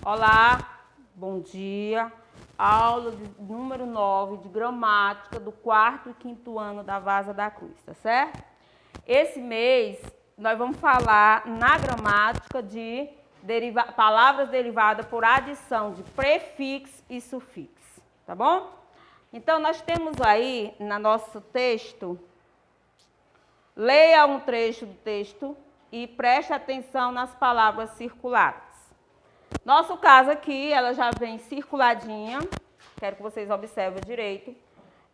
Olá, bom dia. Aula de número 9 de gramática do 4º e 5º ano da Vaza da Cruz, tá certo? Esse mês nós vamos falar na gramática de palavras derivadas por adição de prefixo e sufixo, tá bom? Então nós temos aí no nosso texto, leia um trecho do texto e preste atenção nas palavras circuladas. Nosso caso aqui, ela já vem circuladinha, quero que vocês observem direito.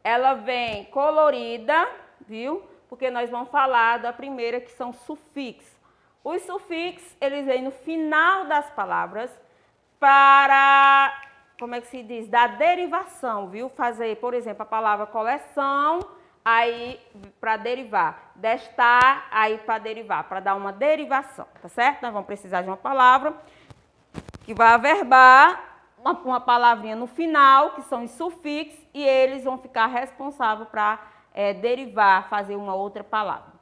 Ela vem colorida, viu? Porque nós vamos falar da primeira, que são sufixos. Os sufixos, eles vêm no final das palavras para, como é que se diz? Da derivação, viu? Fazer, por exemplo, a palavra coleção, aí para derivar. Destar, aí para derivar, para dar uma derivação, tá certo? Nós vamos precisar de uma palavra que vai averbar uma palavrinha no final, que são os sufixos, e eles vão ficar responsáveis para derivar, fazer uma outra palavra.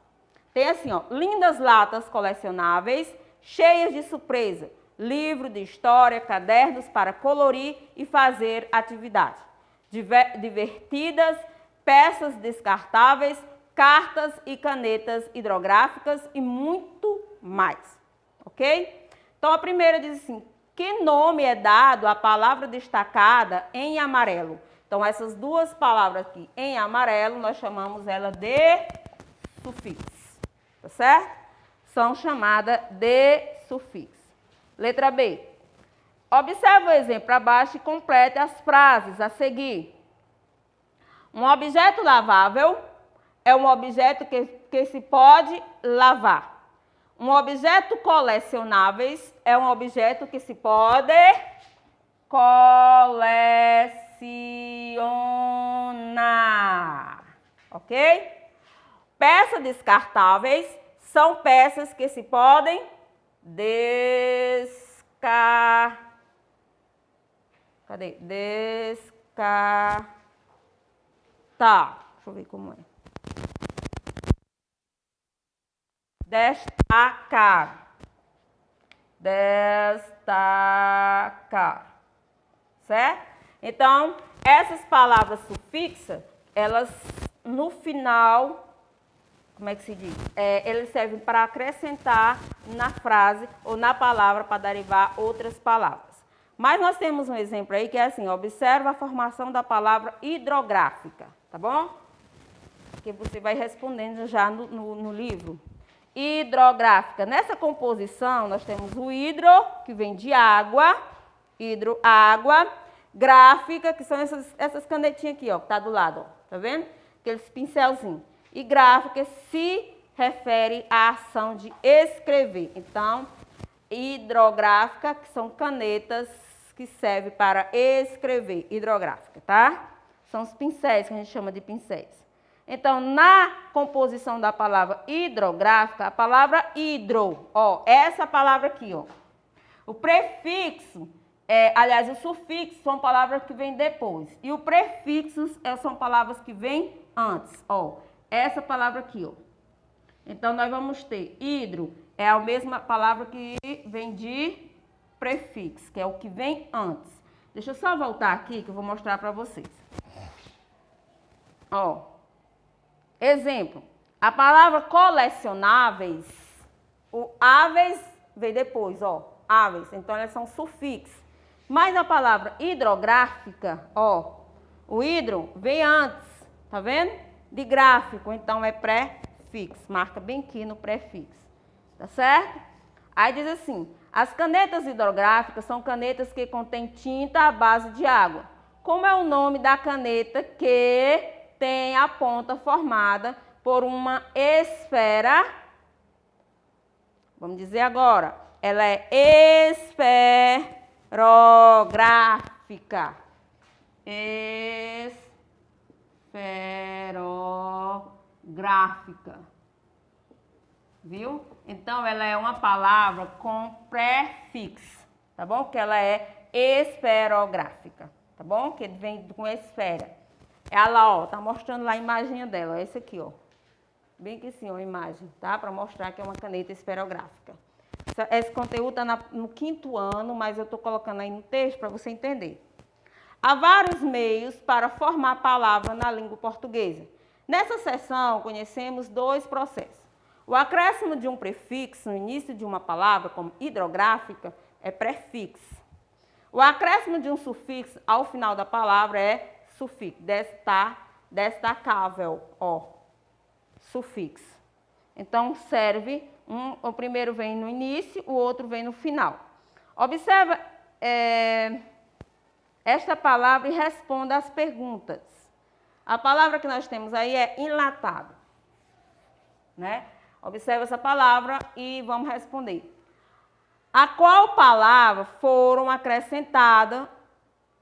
Tem assim, ó, lindas latas colecionáveis, cheias de surpresa, livro de história, cadernos para colorir e fazer atividade, divertidas, peças descartáveis, cartas e canetas hidrográficas e muito mais, ok? Então, a primeira diz assim, que nome é dado à palavra destacada em amarelo? Então, essas duas palavras aqui em amarelo, nós chamamos ela de sufixo, tá certo? São chamadas de sufixo. Letra B. Observe o exemplo abaixo e complete as frases a seguir. Um objeto lavável é um objeto que se pode lavar. Um objeto colecionáveis é um objeto que se pode colecionar, ok? Peças descartáveis são peças que se podem descartar. Deixa eu ver como é. Destacar. Certo? Então, essas palavras sufixas, elas no final, como é que se diz? Eles servem para acrescentar na frase ou na palavra para derivar outras palavras. Mas nós temos um exemplo aí que é assim, observa a formação da palavra hidrográfica, tá bom? Que você vai respondendo já no livro. Hidrográfica. Nessa composição, nós temos o hidro, que vem de água, água, gráfica, que são essas canetinhas aqui, ó, que tá do lado, ó, tá vendo? Aqueles pincelzinhos. E gráfica se refere à ação de escrever. Então, hidrográfica, que são canetas que servem para escrever, hidrográfica, tá? São os pincéis, que a gente chama de pincéis. Então, na composição da palavra hidrográfica, a palavra hidro, ó, essa palavra aqui, ó. O prefixo, aliás, o sufixo são palavras que vêm depois. E o prefixo são palavras que vêm antes, ó. Essa palavra aqui, ó. Então, nós vamos ter hidro, é a mesma palavra que vem de prefixo, que é o que vem antes. Deixa eu só voltar aqui que eu vou mostrar para vocês. Ó. Exemplo, a palavra colecionáveis, o áveis vem depois, ó, áveis, então elas são sufixos. Mas a palavra hidrográfica, ó, o hidro vem antes, tá vendo? De gráfico, então é prefixo, marca bem aqui no prefixo, tá certo? Aí diz assim, as canetas hidrográficas são canetas que contêm tinta à base de água. Como é o nome da caneta que tem a ponta formada por uma esfera, vamos dizer agora, ela é esferográfica. Esferográfica. Viu? Então, ela é uma palavra com prefixo, tá bom? Que ela é esferográfica, tá bom? Que vem com esfera. Ela, ó, tá mostrando lá a imagem dela, ó, esse aqui, ó. Bem que sim, ó, a imagem, tá? Para mostrar que é uma caneta esferográfica. Esse conteúdo está no 5º ano, mas eu estou colocando aí no texto para você entender. Há vários meios para formar palavra na língua portuguesa. Nessa seção, conhecemos 2 processos. O acréscimo de um prefixo no início de uma palavra, como hidrográfica, é prefixo. O acréscimo de um sufixo ao final da palavra é sufixo, destacável, ó, sufixo. Então, serve, o primeiro vem no início, o outro vem no final. Observa esta palavra e responda às perguntas. A palavra que nós temos aí é enlatado, né? Observa essa palavra e vamos responder. A qual palavra foram acrescentadas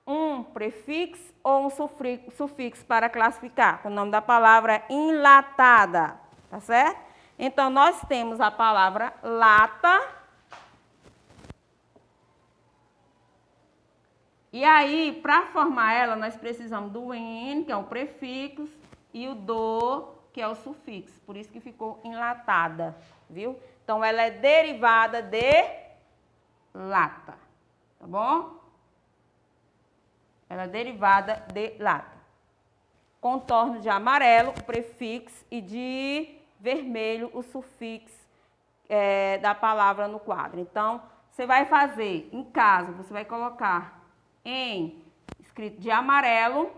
um prefixo ou um sufixo para classificar? O nome da palavra é enlatada, tá certo? Então, nós temos a palavra lata. E aí, para formar ela, nós precisamos do "en", que é o prefixo, e o "do", que é o sufixo. Por isso que ficou enlatada, viu? Então, ela é derivada de lata, tá bom? Ela é derivada de lata. Contorno de amarelo, o prefixo, e de vermelho, o sufixo da palavra no quadro. Então, você vai fazer em casa, você vai colocar "em" escrito de amarelo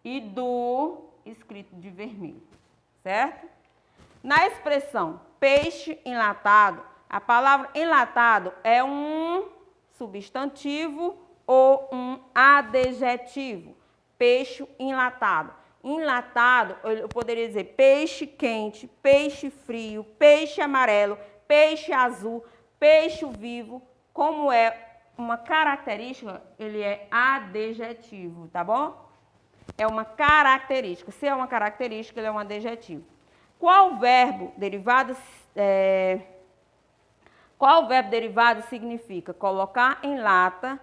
e "do" escrito de vermelho, certo? Na expressão peixe enlatado, a palavra enlatado é um substantivo ou um adjetivo. Peixe enlatado. Enlatado, eu poderia dizer peixe quente, peixe frio, peixe amarelo, peixe azul, peixe vivo. Como é uma característica, ele é adjetivo, tá bom? É uma característica. Se é uma característica, ele é um adjetivo. Qual verbo derivado significa colocar em lata?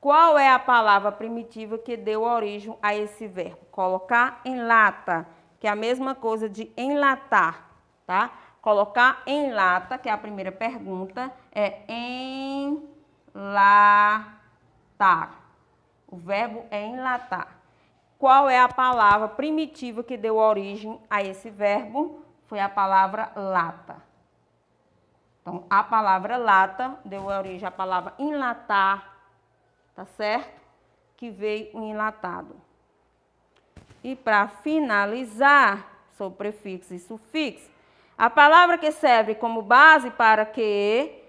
Qual é a palavra primitiva que deu origem a esse verbo? Colocar em lata, que é a mesma coisa de enlatar, tá? Colocar em lata, que é a primeira pergunta, é enlatar. O verbo é enlatar. Qual é a palavra primitiva que deu origem a esse verbo? Foi a palavra lata. Então, a palavra lata deu origem à palavra enlatar, tá certo? Que veio o enlatado. E para finalizar, sobre prefixo e sufixo, a palavra que serve como base para que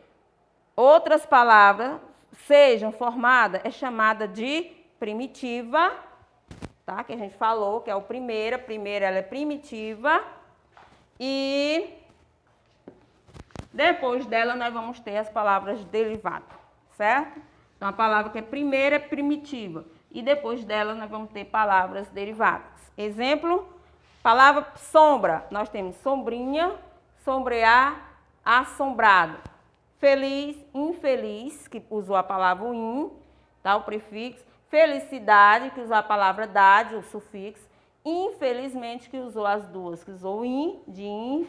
outras palavras sejam formadas é chamada de primitiva, tá? Que a gente falou, que é o primeira. Primeira ela é primitiva. E depois dela nós vamos ter as palavras derivadas, certo? Então, a palavra que é primeira é primitiva. E depois dela nós vamos ter palavras derivadas. Exemplo, palavra sombra. Nós temos sombrinha, sombrear, assombrado. Feliz, infeliz, que usou a palavra in, tá? O prefixo. Felicidade, que usou a palavra dade, o sufixo. Infelizmente, que usou as duas, que usou in, de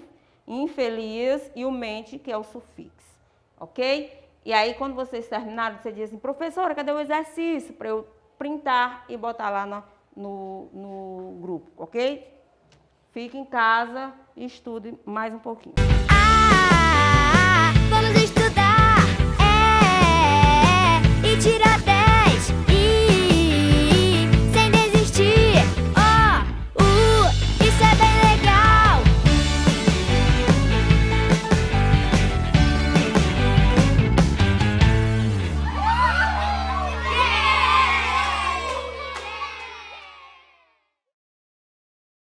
infeliz, e o mente, que é o sufixo. Ok? E aí, quando vocês terminaram, você diz assim, professora, cadê o exercício? Para eu printar e botar lá no grupo, ok? Fique em casa e estude mais um pouquinho.